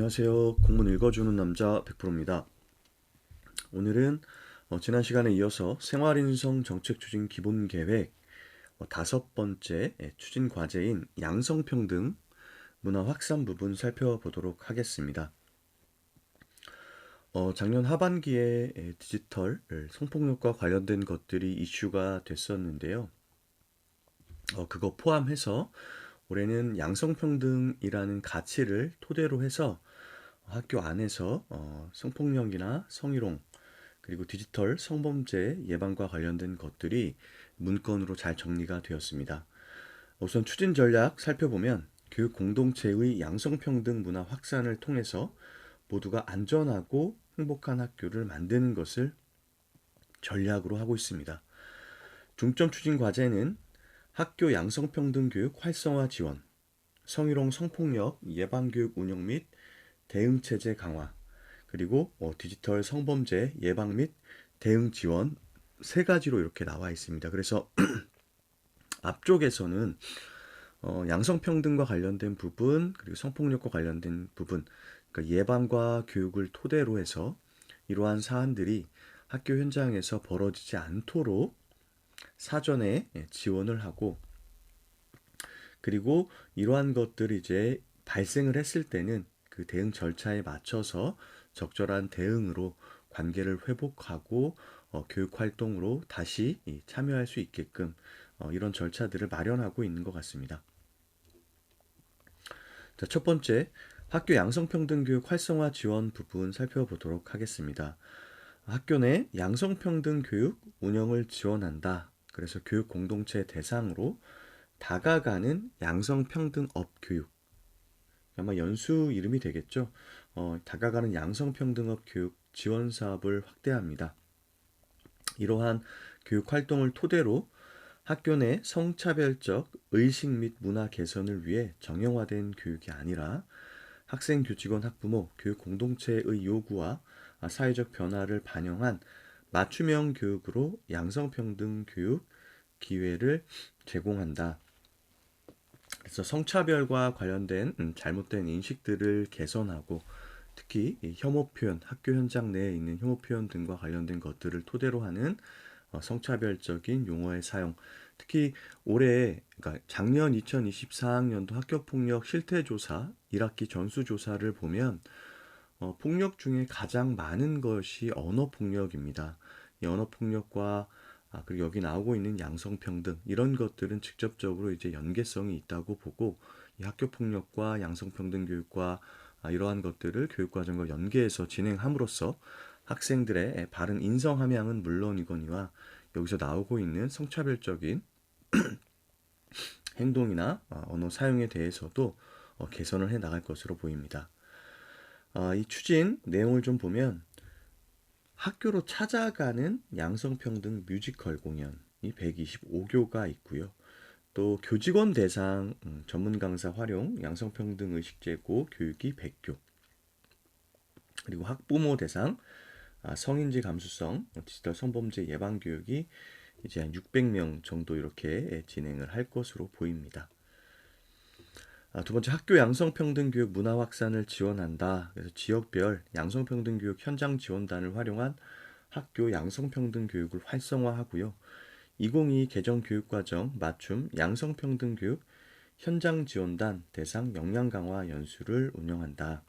안녕하세요. 공문 읽어주는 남자 100%입니다. 오늘은 지난 시간에 이어서 생활인성 정책추진 기본계획 다섯 번째 추진 과제인 양성평등 문화 확산 부분 살펴보도록 하겠습니다. 작년 하반기에 디지털 성폭력과 관련된 것들이 이슈가 됐었는데요. 그거 포함해서 올해는 양성평등이라는 가치를 토대로 해서 학교 안에서 성폭력이나 성희롱 그리고 디지털 성범죄 예방과 관련된 것들이 문건으로 잘 정리가 되었습니다. 우선 추진 전략 살펴보면 교육 공동체의 양성평등 문화 확산을 통해서 모두가 안전하고 행복한 학교를 만드는 것을 전략으로 하고 있습니다. 중점 추진 과제는 학교 양성평등 교육 활성화 지원, 성희롱 성폭력 예방교육 운영 및 대응체제 강화, 그리고 디지털 성범죄 예방 및 대응 지원 세 가지로 이렇게 나와 있습니다. 그래서 앞쪽에서는 양성평등과 관련된 부분, 그리고 성폭력과 관련된 부분, 그러니까 예방과 교육을 토대로 해서 이러한 사안들이 학교 현장에서 벌어지지 않도록 사전에 지원을 하고, 그리고 이러한 것들이 이제 발생을 했을 때는 그 대응 절차에 맞춰서 적절한 대응으로 관계를 회복하고 교육 활동으로 다시 참여할 수 있게끔 이런 절차들을 마련하고 있는 것 같습니다. 자, 첫 번째, 학교 양성평등 교육 활성화 지원 부분 살펴보도록 하겠습니다. 학교 내 양성평등 교육 운영을 지원한다. 그래서 교육 공동체 대상으로 다가가는 양성평등업 교육, 아마 연수 이름이 되겠죠. 다가가는 양성평등업 교육 지원 사업을 확대합니다. 이러한 교육 활동을 토대로 학교 내 성차별적 의식 및 문화 개선을 위해 정형화된 교육이 아니라 학생, 교직원, 학부모, 교육 공동체의 요구와 사회적 변화를 반영한 맞춤형 교육으로 양성평등 교육 기회를 제공한다. 그래서 성차별과 관련된 잘못된 인식들을 개선하고 특히 이 혐오 표현, 학교 현장 내에 있는 혐오 표현 등과 관련된 것들을 토대로 하는 성차별적인 용어의 사용, 특히 올해 그러니까 작년 2024학년도 학교폭력 실태조사 1학기 전수조사를 보면 폭력 중에 가장 많은 것이 언어폭력입니다. 이 언어폭력과 그리고 여기 나오고 있는 양성평등 이런 것들은 직접적으로 이제 연계성이 있다고 보고 이 학교폭력과 양성평등 교육과 이러한 것들을 교육과정과 연계해서 진행함으로써 학생들의 바른 인성 함양은 물론이거니와 여기서 나오고 있는 성차별적인 행동이나 언어 사용에 대해서도 개선을 해 나갈 것으로 보입니다. 이 추진 내용을 좀 보면 학교로 찾아가는 양성평등 뮤지컬 공연이 125교가 있고요. 또 교직원 대상 전문 강사 활용 양성평등 의식 제고 교육이 100교. 그리고 학부모 대상 성인지 감수성 디지털 성범죄 예방 교육이 이제 한 600명 정도 이렇게 진행을 할 것으로 보입니다. 두 번째, 학교 양성평등 교육 문화 확산을 지원한다. 그래서 지역별 양성평등 교육 현장 지원단을 활용한 학교 양성평등 교육을 활성화하고요. 2022 개정 교육과정 맞춤 양성평등 교육 현장 지원단 대상 역량 강화 연수를 운영한다.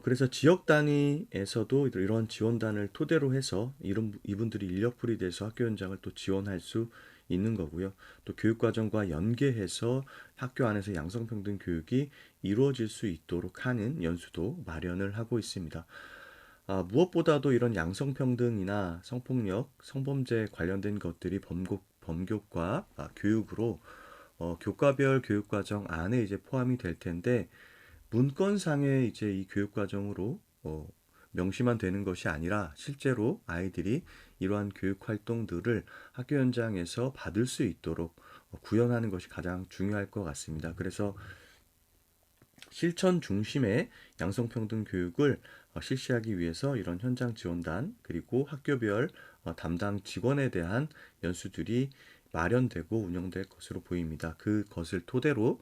그래서 지역 단위에서도 이런 지원단을 토대로 해서 이분들이 인력풀이 돼서 학교 현장을 또 지원할 수 있는 거고요. 또 교육과정과 연계해서 학교 안에서 양성평등 교육이 이루어질 수 있도록 하는 연수도 마련을 하고 있습니다. 무엇보다도 이런 양성평등이나 성폭력, 성범죄 관련된 것들이 범교과 교육으로 교과별 교육과정 안에 이제 포함이 될 텐데 문건상에 이제 이 교육 과정으로 명시만 되는 것이 아니라 실제로 아이들이 이러한 교육 활동들을 학교 현장에서 받을 수 있도록 구현하는 것이 가장 중요할 것 같습니다. 그래서 실천 중심의 양성평등 교육을 실시하기 위해서 이런 현장 지원단 그리고 학교별 담당 직원에 대한 연수들이 마련되고 운영될 것으로 보입니다. 그것을 토대로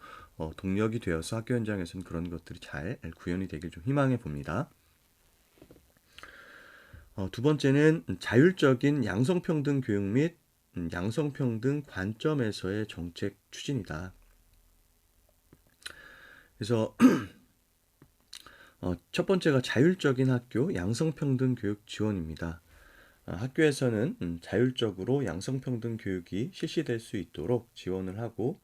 동력이 되어서 학교 현장에서는 그런 것들이 잘 구현이 되길 좀 희망해 봅니다. 두 번째는 자율적인 양성평등 교육 및 양성평등 관점에서의 정책 추진이다. 그래서 첫 번째가 자율적인 학교 양성평등 교육 지원입니다. 학교에서는 자율적으로 양성평등 교육이 실시될 수 있도록 지원을 하고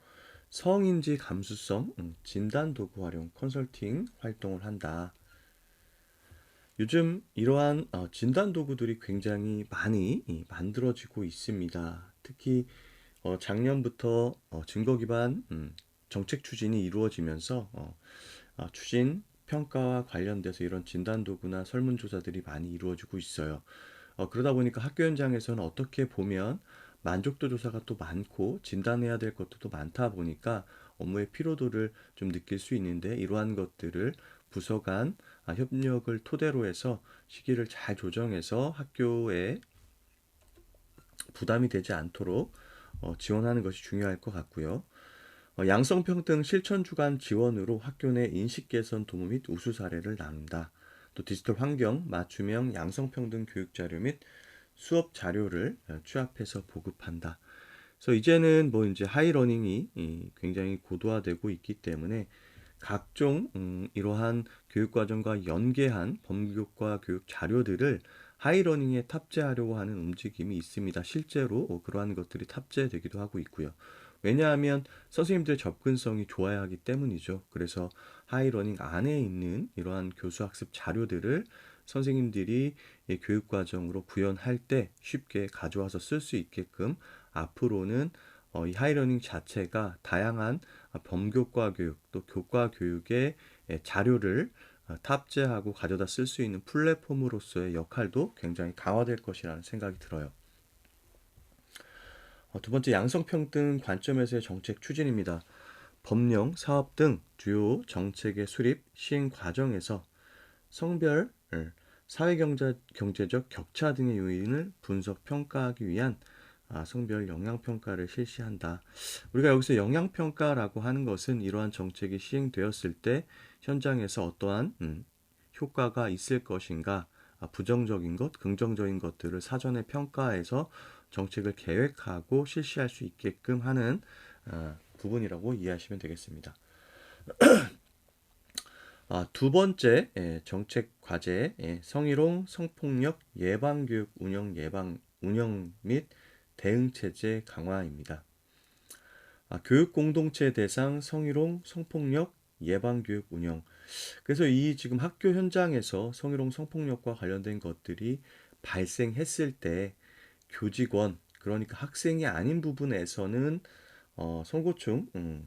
성인지 감수성 진단도구 활용 컨설팅 활동을 한다. 요즘 이러한 진단도구들이 굉장히 많이 만들어지고 있습니다. 특히 작년부터 증거 기반 정책 추진이 이루어지면서 추진 평가와 관련돼서 이런 진단도구나 설문조사들이 많이 이루어지고 있어요. 그러다 보니까 학교 현장에서는 어떻게 보면 만족도 조사가 또 많고 진단해야 될 것도 많다 보니까 업무의 피로도를 좀 느낄 수 있는데 이러한 것들을 부서 간 협력을 토대로 해서 시기를 잘 조정해서 학교에 부담이 되지 않도록 지원하는 것이 중요할 것 같고요. 양성평등 실천 주간 지원으로 학교 내 인식 개선 도모 및 우수 사례를 나눈다. 또 디지털 환경, 맞춤형 양성평등 교육 자료 및 수업 자료를 취합해서 보급한다. 그래서 이제는 뭐 이제 하이러닝이 굉장히 고도화되고 있기 때문에 각종 이러한 교육 과정과 연계한 범교과 교육 자료들을 하이러닝에 탑재하려고 하는 움직임이 있습니다. 실제로 그러한 것들이 탑재되기도 하고 있고요. 왜냐하면 선생님들의 접근성이 좋아야 하기 때문이죠. 그래서 하이러닝 안에 있는 이러한 교수학습 자료들을 선생님들이 교육 과정으로 구현할 때 쉽게 가져와서 쓸 수 있게끔 앞으로는 이 하이러닝 자체가 다양한 범교과 교육 또 교과 교육의 자료를 탑재하고 가져다 쓸 수 있는 플랫폼으로서의 역할도 굉장히 강화될 것이라는 생각이 들어요. 두 번째 양성평등 관점에서의 정책 추진입니다. 법령, 사업 등 주요 정책의 수립, 시행 과정에서 성별, 사회경제적 격차 등의 요인을 분석 평가하기 위한 성별 영향평가를 실시한다. 우리가 여기서 영향평가라고 하는 것은 이러한 정책이 시행되었을 때 현장에서 어떠한 효과가 있을 것인가, 부정적인 것, 긍정적인 것들을 사전에 평가해서 정책을 계획하고 실시할 수 있게끔 하는 부분이라고 이해하시면 되겠습니다. 두 번째 정책 과제 성희롱, 성폭력 예방교육 운영 및 대응 체제 강화입니다. 교육 공동체 대상 성희롱, 성폭력 예방교육 운영. 그래서 이 지금 학교 현장에서 성희롱, 성폭력과 관련된 것들이 발생했을 때 교직원, 그러니까 학생이 아닌 부분에서는 선고충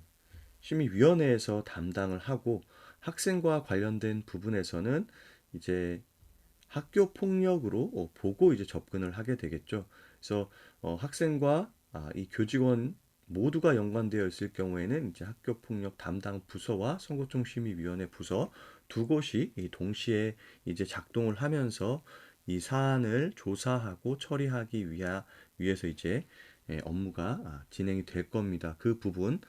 심의위원회에서 담당을 하고 학생과 관련된 부분에서는 이제 학교 폭력으로 보고 이제 접근을 하게 되겠죠. 그래서 학생과 이 교직원 모두가 연관되어 있을 경우에는 이제 학교 폭력 담당 부서와 선고청 심의위원회 부서 두 곳이 동시에 이제 작동을 하면서 이 사안을 조사하고 처리하기 위해서 이제 업무가 진행이 될 겁니다. 그 부분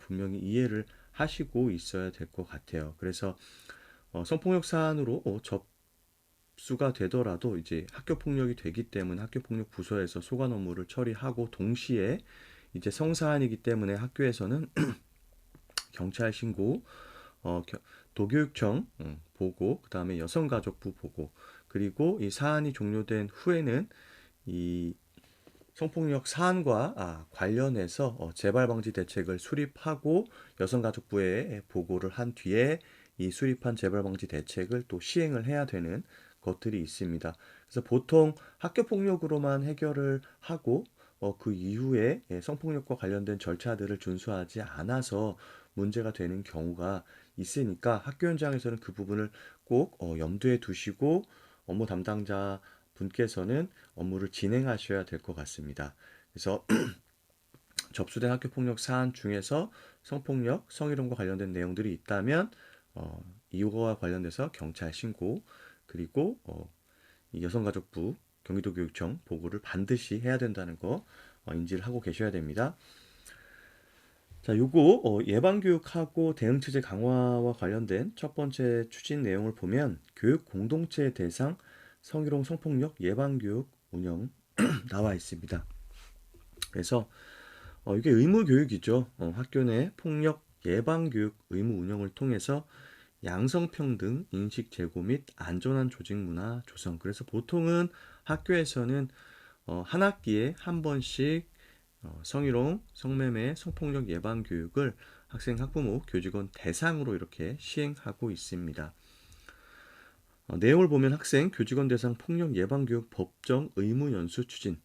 분명히 이해를 하시고 있어야 될 것 같아요. 그래서 성폭력 사안으로 접수가 되더라도 이제 학교 폭력이 되기 때문에 학교 폭력 부서에서 소관 업무를 처리하고 동시에 이제 성사안이기 때문에 학교에서는 경찰 신고, 도교육청 보고, 그 다음에 여성가족부 보고, 그리고 이 사안이 종료된 후에는 이 성폭력 사안과 관련해서 재발 방지 대책을 수립하고 여성가족부에 보고를 한 뒤에 이 수립한 재발 방지 대책을 또 시행을 해야 되는 것들이 있습니다. 그래서 보통 학교 폭력으로만 해결을 하고 그 이후에 성폭력과 관련된 절차들을 준수하지 않아서 문제가 되는 경우가 있으니까 학교 현장에서는 그 부분을 꼭 염두에 두시고 업무 담당자 분께서는 업무를 진행하셔야 될 것 같습니다. 그래서 접수된 학교폭력 사안 중에서 성폭력, 성희롱과 관련된 내용들이 있다면 이거와 관련돼서 경찰 신고 그리고 여성가족부 경기도교육청 보고를 반드시 해야 된다는 거 인지를 하고 계셔야 됩니다. 자, 요거 예방교육하고 대응체제 강화와 관련된 첫 번째 추진 내용을 보면 교육 공동체 대상 성희롱 성폭력 예방교육 운영 나와 있습니다. 그래서 이게 의무 교육이죠. 학교 내 폭력 예방 교육 의무 운영을 통해서 양성평등 인식 제고 및 안전한 조직 문화 조성. 그래서 보통은 학교에서는 한 학기에 한 번씩 성희롱, 성매매, 성폭력 예방 교육을 학생, 학부모, 교직원 대상으로 이렇게 시행하고 있습니다. 내용을 보면 학생, 교직원 대상 폭력 예방 교육 법정 의무 연수 추진,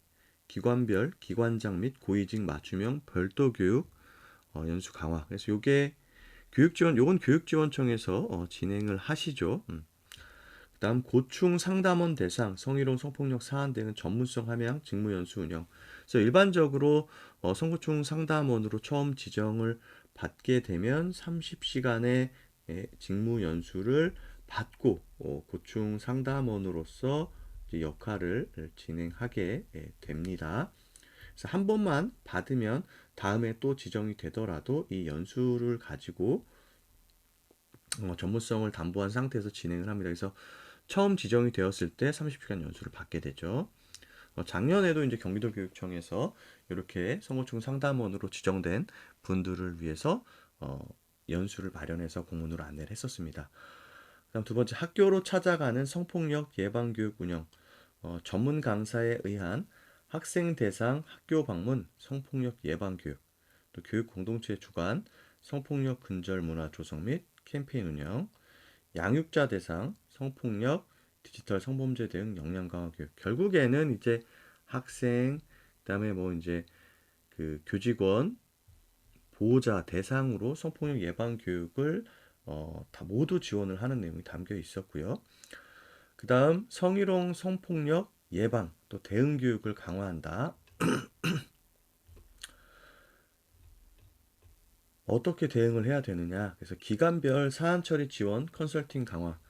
기관별, 기관장 및 고위직 맞춤형 별도 교육 연수 강화. 그래서 요게 요건 교육지원청에서 진행을 하시죠. 그다음 고충 상담원 대상 성희롱 성폭력 사안 등은 전문성 함양 직무 연수 운영. 그래서 일반적으로 성고충 상담원으로 처음 지정을 받게 되면 30시간의 직무 연수를 받고 고충 상담원으로서 역할을 진행하게 됩니다. 그래서 한 번만 받으면 다음에 또 지정이 되더라도 이 연수를 가지고 전문성을 담보한 상태에서 진행을 합니다. 그래서 처음 지정이 되었을 때 30시간 연수를 받게 되죠. 작년에도 이제 경기도교육청에서 이렇게 성고충 상담원으로 지정된 분들을 위해서 연수를 마련해서 공문으로 안내를 했었습니다. 그다음 두 번째 학교로 찾아가는 성폭력 예방교육 운영 전문 강사에 의한 학생 대상 학교 방문 성폭력 예방교육 또 교육 공동체 주관 성폭력 근절 문화 조성 및 캠페인 운영 양육자 대상 성폭력 디지털 성범죄 대응 역량 강화 교육 결국에는 이제 학생 그다음에 뭐 이제 그 교직원 보호자 대상으로 성폭력 예방 교육을 다 모두 지원을 하는 내용이 담겨 있었고요. 그다음 성희롱 성폭력 예방 또 대응 교육을 강화한다. 어떻게 대응을 해야 되느냐? 그래서 기관별 사안 처리 지원 컨설팅 강화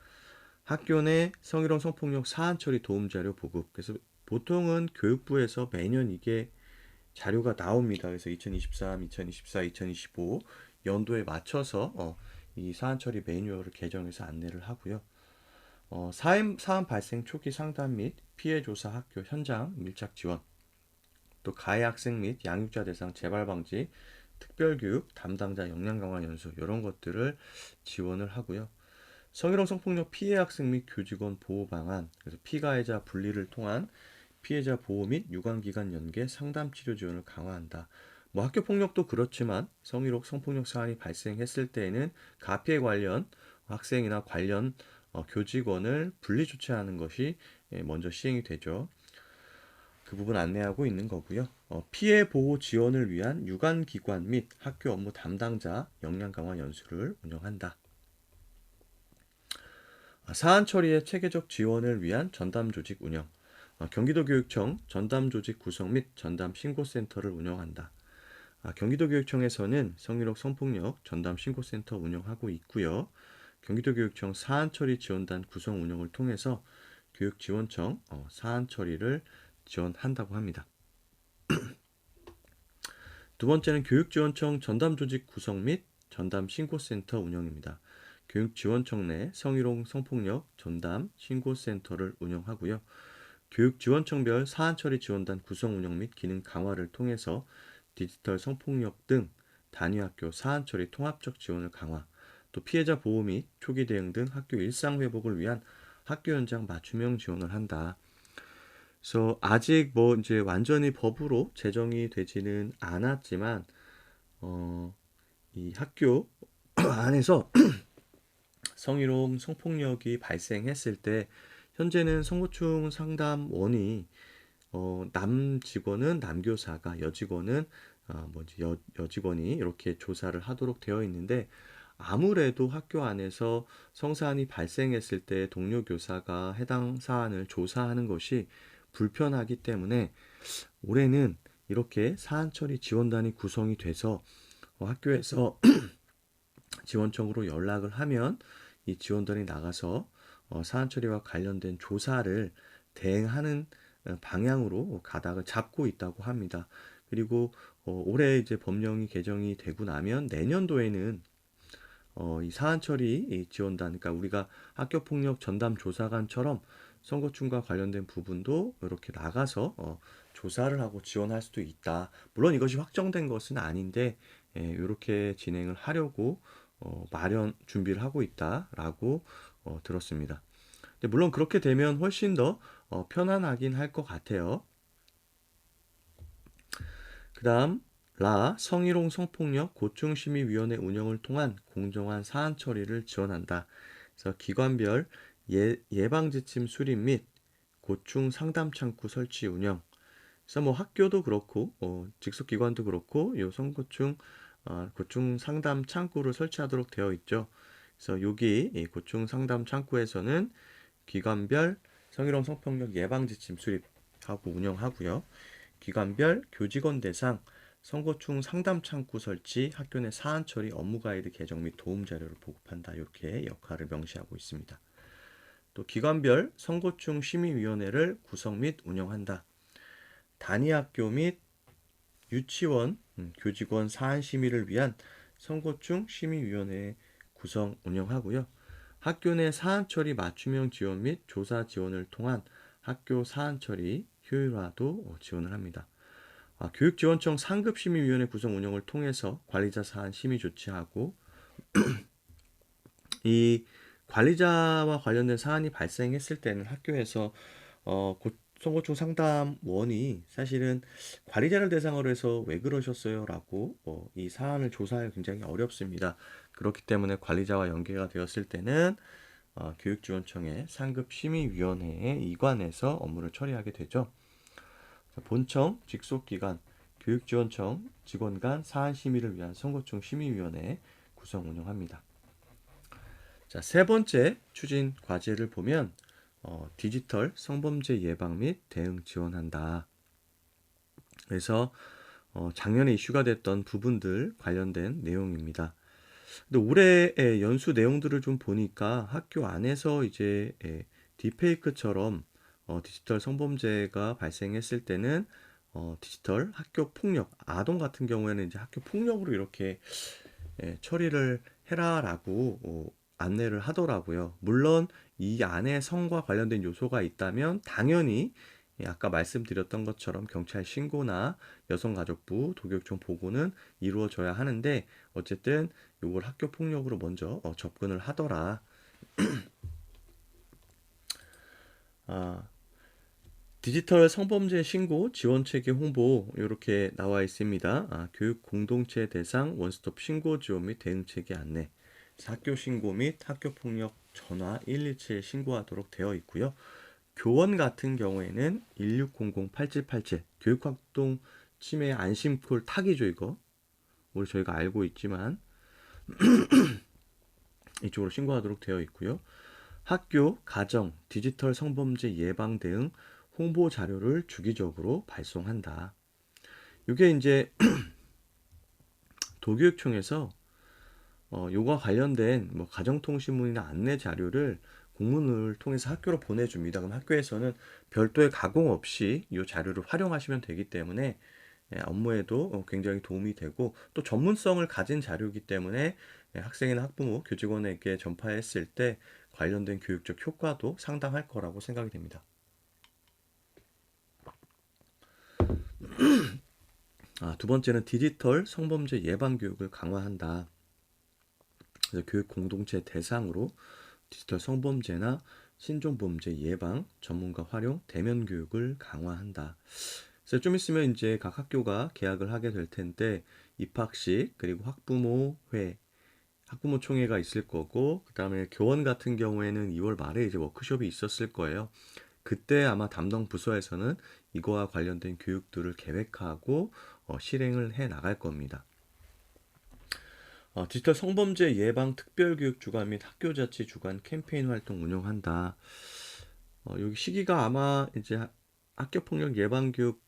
학교 내 성희롱 성폭력 사안 처리 도움 자료 보급. 그래서 보통은 교육부에서 매년 이게 자료가 나옵니다. 그래서 2023, 2024, 2025 연도에 맞춰서 이 사안 처리 매뉴얼을 개정해서 안내를 하고요. 사안 발생 초기 상담 및 피해 조사 학교 현장 밀착 지원, 또 가해 학생 및 양육자 대상 재발 방지, 특별교육 담당자 역량 강화 연수 이런 것들을 지원을 하고요. 성희롱 성폭력 피해 학생 및 교직원 보호 방안, 그래서 피가해자 분리를 통한 피해자 보호 및 유관기관 연계 상담 치료 지원을 강화한다. 뭐 학교 폭력도 그렇지만 성희롱 성폭력 사안이 발생했을 때에는 가피에 관련 학생이나 관련 교직원을 분리 조치하는 것이 먼저 시행이 되죠. 그 부분 안내하고 있는 거고요. 피해 보호 지원을 위한 유관기관 및 학교 업무 담당자 역량 강화 연수를 운영한다. 사안 처리의 체계적 지원을 위한 전담 조직 운영. 경기도교육청 전담조직 구성 및 전담 신고센터를 운영한다. 경기도교육청에서는 성희롱 성폭력 전담 신고센터 운영하고 있고요. 경기도교육청 사안처리 지원단 구성 운영을 통해서 교육지원청 사안처리를 지원한다고 합니다. 두 번째는 교육지원청 전담조직 구성 및 전담 신고센터 운영입니다. 교육지원청 내 성희롱 성폭력 전담 신고센터를 운영하고요. 교육지원청별 사안처리 지원단 구성 운영 및 기능 강화를 통해서 디지털 성폭력 등 단위학교 사안처리 통합적 지원을 강화, 또 피해자 보호 및 초기 대응 등 학교 일상 회복을 위한 학교 현장 맞춤형 지원을 한다. 그래서 아직 뭐 이제 완전히 법으로 제정이 되지는 않았지만 이 학교 안에서 성희롱 성폭력이 발생했을 때 현재는 성고충 상담원이 남 직원은 남교사가 여직원은 여직원이 이렇게 조사를 하도록 되어 있는데 아무래도 학교 안에서 성사안이 발생했을 때 동료 교사가 해당 사안을 조사하는 것이 불편하기 때문에 올해는 이렇게 사안 처리 지원단이 구성이 돼서 학교에서 지원청으로 연락을 하면 이 지원단이 나가서 사안 처리와 관련된 조사를 대행하는 방향으로 가닥을 잡고 있다고 합니다. 그리고 올해 이제 법령이 개정이 되고 나면 내년도에는 이 사안 처리 지원단, 그러니까 우리가 학교폭력 전담 조사관처럼 선거충과 관련된 부분도 이렇게 나가서 조사를 하고 지원할 수도 있다. 물론 이것이 확정된 것은 아닌데 이렇게 진행을 하려고 마련 준비를 하고 있다라고 들었습니다. 근데 물론 그렇게 되면 훨씬 더 편안하긴 할 것 같아요. 그다음 성희롱 성폭력 고충심의위원회 운영을 통한 공정한 사안 처리를 지원한다. 그래서 기관별 예방 지침 수립 및 고충 상담 창구 설치 운영. 그래서 뭐 학교도 그렇고 직속 기관도 그렇고 요 성고충 고충 상담 창구를 설치하도록 되어 있죠. 그래서 여기 이 고충 상담 창구에서는 기관별 성희롱 성폭력 예방 지침 수립하고 운영하고요. 기관별 교직원 대상 선거충 상담 창구 설치, 학교 내 사안 처리 업무 가이드 개정 및 도움 자료를 보급한다. 이렇게 역할을 명시하고 있습니다. 또 기관별 선거충 심의위원회를 구성 및 운영한다. 단위 학교 및 유치원, 교직원 사안 심의를 위한 선거충 심의위원회 구성 운영하고요. 학교 내 사안 처리 맞춤형 지원 및 조사 지원을 통한 학교 사안 처리 효율화도 지원을 합니다. 교육지원청 상급심의위원회 구성 운영을 통해서 관리자 사안 심의 조치하고 이 관리자와 관련된 사안이 발생했을 때는 학교에서 선거충 상담원이 사실은 관리자를 대상으로 해서 왜 그러셨어요라고 이 사안을 조사하기 굉장히 어렵습니다. 그렇기 때문에 관리자와 연계가 되었을 때는 교육지원청의 상급심의위원회에 이관해서 업무를 처리하게 되죠. 본청, 직속기관, 교육지원청, 직원 간 사안 심의를 위한 선거충 심의위원회 구성 운영합니다. 자, 세 번째 추진 과제를 보면 디지털 성범죄 예방 및 대응 지원한다. 그래서 작년에 이슈가 됐던 부분들 관련된 내용입니다. 근데 올해의 연수 내용들을 좀 보니까 학교 안에서 이제 딥페이크처럼 디지털 성범죄가 발생했을 때는 디지털 학교 폭력, 아동 같은 경우에는 이제 학교 폭력으로 이렇게 처리를 해라라고 안내를 하더라고요. 물론 이 안에 성과 관련된 요소가 있다면 당연히 아까 말씀드렸던 것처럼 경찰 신고나 여성가족부, 도교육청 보고는 이루어져야 하는데 어쨌든 이걸 학교 폭력으로 먼저 접근을 하더라. 아, 디지털 성범죄 신고 지원 체계 홍보 이렇게 나와 있습니다. 교육 공동체 대상 원스톱 신고 지원 및 대응 체계 안내. 학교 신고 및 학교 폭력 전화 117 신고하도록 되어 있고요. 교원 같은 경우에는 1600-8787 교육활동 침해 안심콜 타기죠 이거. 우리 저희가 알고 있지만 이쪽으로 신고하도록 되어 있고요. 학교, 가정, 디지털 성범죄 예방 대응 홍보 자료를 주기적으로 발송한다. 이게 이제 도교육청에서 요과 관련된 뭐 가정통신문이나 안내 자료를 공문을 통해서 학교로 보내줍니다. 그럼 학교에서는 별도의 가공 없이 이 자료를 활용하시면 되기 때문에 업무에도 굉장히 도움이 되고 또 전문성을 가진 자료이기 때문에 학생이나 학부모, 교직원에게 전파했을 때 관련된 교육적 효과도 상당할 거라고 생각이 됩니다. 두 번째는 디지털 성범죄 예방 교육을 강화한다. 그래서 교육 공동체 대상으로 디지털 성범죄나 신종범죄 예방, 전문가 활용, 대면 교육을 강화한다. 그래서 좀 있으면 이제 각 학교가 개학을 하게 될 텐데 입학식 그리고 학부모회, 학부모 총회가 있을 거고 그다음에 교원 같은 경우에는 2월 말에 이제 워크숍이 있었을 거예요. 그때 아마 담당 부서에서는 이거와 관련된 교육들을 계획하고 실행을 해 나갈 겁니다. 디지털 성범죄 예방 특별교육 주간 및 학교자치 주간 캠페인 활동 운영한다. 여기 시기가 아마 이제 학교폭력 예방 교육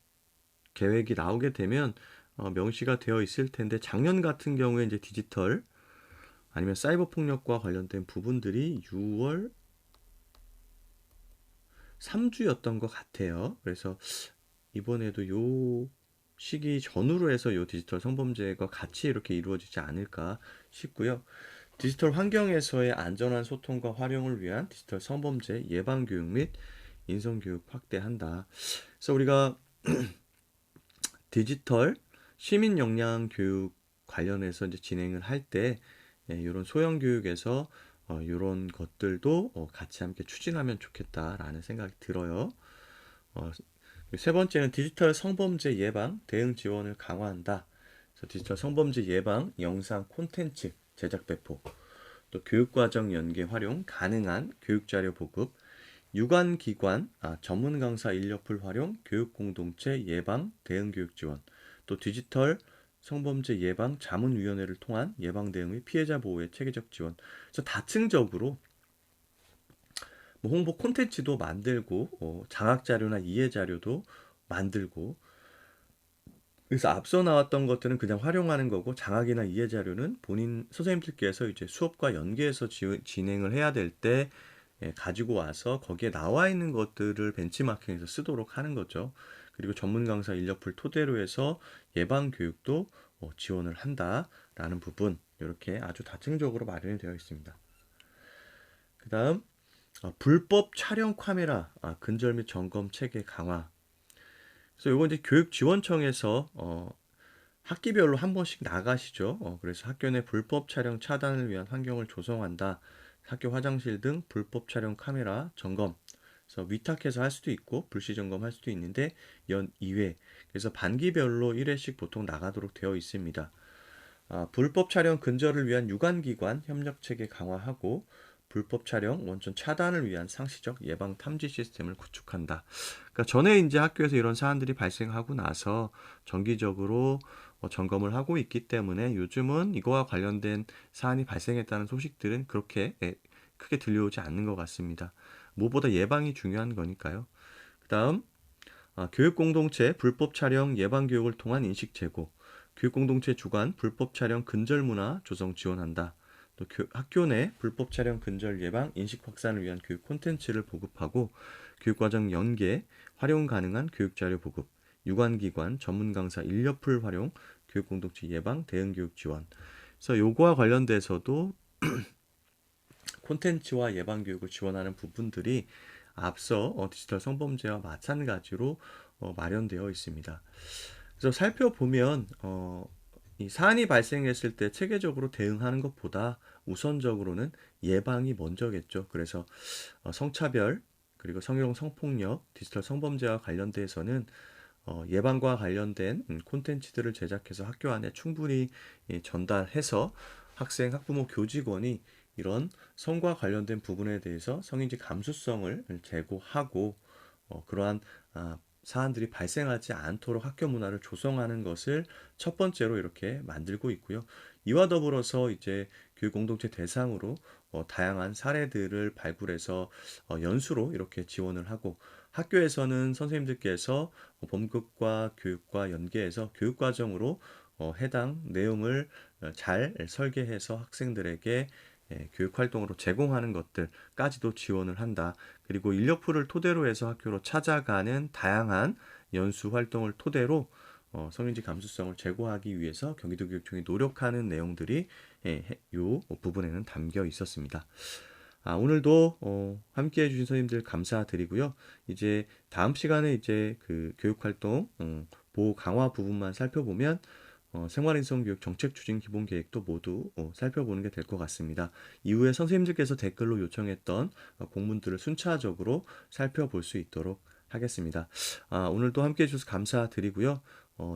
계획이 나오게 되면 명시가 되어 있을 텐데 작년 같은 경우에 이제 디지털 아니면 사이버 폭력과 관련된 부분들이 6월 3주였던 것 같아요. 그래서 이번에도 요 시기 전후로 해서 이 디지털 성범죄가 같이 이렇게 이루어지지 않을까 싶고요. 디지털 환경에서의 안전한 소통과 활용을 위한 디지털 성범죄 예방 교육 및 인성 교육 확대한다. 그래서 우리가 디지털 시민 역량 교육 관련해서 이제 진행을 할 때 이런 소형 교육에서 이런 것들도 같이 함께 추진하면 좋겠다라는 생각이 들어요. 어, 세 번째는 디지털 성범죄 예방 대응 지원을 강화한다. 그래서 디지털 성범죄 예방 영상 콘텐츠 제작 배포, 또 교육과정 연계 활용 가능한 교육자료 보급, 유관기관 전문 강사 인력풀 활용 교육 공동체 예방 대응 교육 지원, 또 디지털 성범죄 예방 자문위원회를 통한 예방 대응 및 피해자 보호의 체계적 지원. 그래서 다층적으로 뭐 홍보 콘텐츠도 만들고 장학 자료나 이해 자료도 만들고, 그래서 앞서 나왔던 것들은 그냥 활용하는 거고 장학이나 이해 자료는 본인 선생님들께서 이제 수업과 연계해서 진행을 해야 될 때 가지고 와서 거기에 나와 있는 것들을 벤치마킹해서 쓰도록 하는 거죠. 그리고 전문 강사 인력풀 토대로 해서 예방 교육도 지원을 한다라는 부분, 이렇게 아주 다층적으로 마련이 되어 있습니다. 그다음 불법 촬영 카메라 근절 및 점검 체계 강화. 그래서 요거 이제 교육지원청에서 학기별로 한 번씩 나가시죠. 그래서 학교 내 불법 촬영 차단을 위한 환경을 조성한다. 학교 화장실 등 불법 촬영 카메라 점검. 그래서 위탁해서 할 수도 있고 불시 점검할 수도 있는데 연 2회. 그래서 반기별로 1회씩 보통 나가도록 되어 있습니다. 불법 촬영 근절을 위한 유관기관 협력 체계 강화하고 불법 촬영 원천 차단을 위한 상시적 예방 탐지 시스템을 구축한다. 그러니까 전에 이제 학교에서 이런 사안들이 발생하고 나서 정기적으로 점검을 하고 있기 때문에 요즘은 이거와 관련된 사안이 발생했다는 소식들은 그렇게 크게 들려오지 않는 것 같습니다. 무엇보다 예방이 중요한 거니까요. 그다음 교육 공동체 불법 촬영 예방 교육을 통한 인식 제고, 교육 공동체 주관 불법 촬영 근절 문화 조성 지원한다. 또 학교 내 불법 촬영 근절 예방 인식 확산을 위한 교육 콘텐츠를 보급하고 교육과정 연계 활용 가능한 교육 자료 보급, 유관기관 전문 강사 인력풀 활용 교육 공동체 예방 대응 교육 지원. 그래서 요거와 관련돼서도 콘텐츠와 예방 교육을 지원하는 부분들이 앞서 디지털 성범죄와 마찬가지로 마련되어 있습니다. 그래서 살펴보면 이 사안이 발생했을 때 체계적으로 대응하는 것보다 우선적으로는 예방이 먼저겠죠. 그래서 성차별 그리고 성희롱 성폭력 디지털 성범죄와 관련돼서는 예방과 관련된 콘텐츠들을 제작해서 학교 안에 충분히 전달해서 학생, 학부모, 교직원이 이런 성과 관련된 부분에 대해서 성인지 감수성을 제고하고 그러한 사안들이 발생하지 않도록 학교 문화를 조성하는 것을 첫 번째로 이렇게 만들고 있고요. 이와 더불어서 이제 교육 공동체 대상으로 다양한 사례들을 발굴해서 연수로 이렇게 지원을 하고, 학교에서는 선생님들께서 범급과 교육과 연계해서 교육 과정으로 해당 내용을 잘 설계해서 학생들에게 교육 활동으로 제공하는 것들까지도 지원을 한다. 그리고 인력풀을 토대로 해서 학교로 찾아가는 다양한 연수 활동을 토대로 성인지 감수성을 제고하기 위해서 경기도교육청이 노력하는 내용들이 이 부분에는 담겨 있었습니다. 오늘도 함께 해주신 선생님들 감사드리고요. 이제 다음 시간에 이제 그 교육활동 보호 강화 부분만 살펴보면 생활인성교육 정책추진 기본계획도 모두 살펴보는 게 될 것 같습니다. 이후에 선생님들께서 댓글로 요청했던 공문들을 순차적으로 살펴볼 수 있도록 하겠습니다. 오늘도 함께 해주셔서 감사드리고요.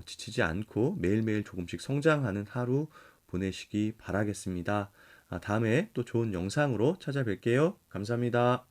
지치지 않고 매일매일 조금씩 성장하는 하루 보내시기 바라겠습니다. 다음에 또 좋은 영상으로 찾아뵐게요. 감사합니다.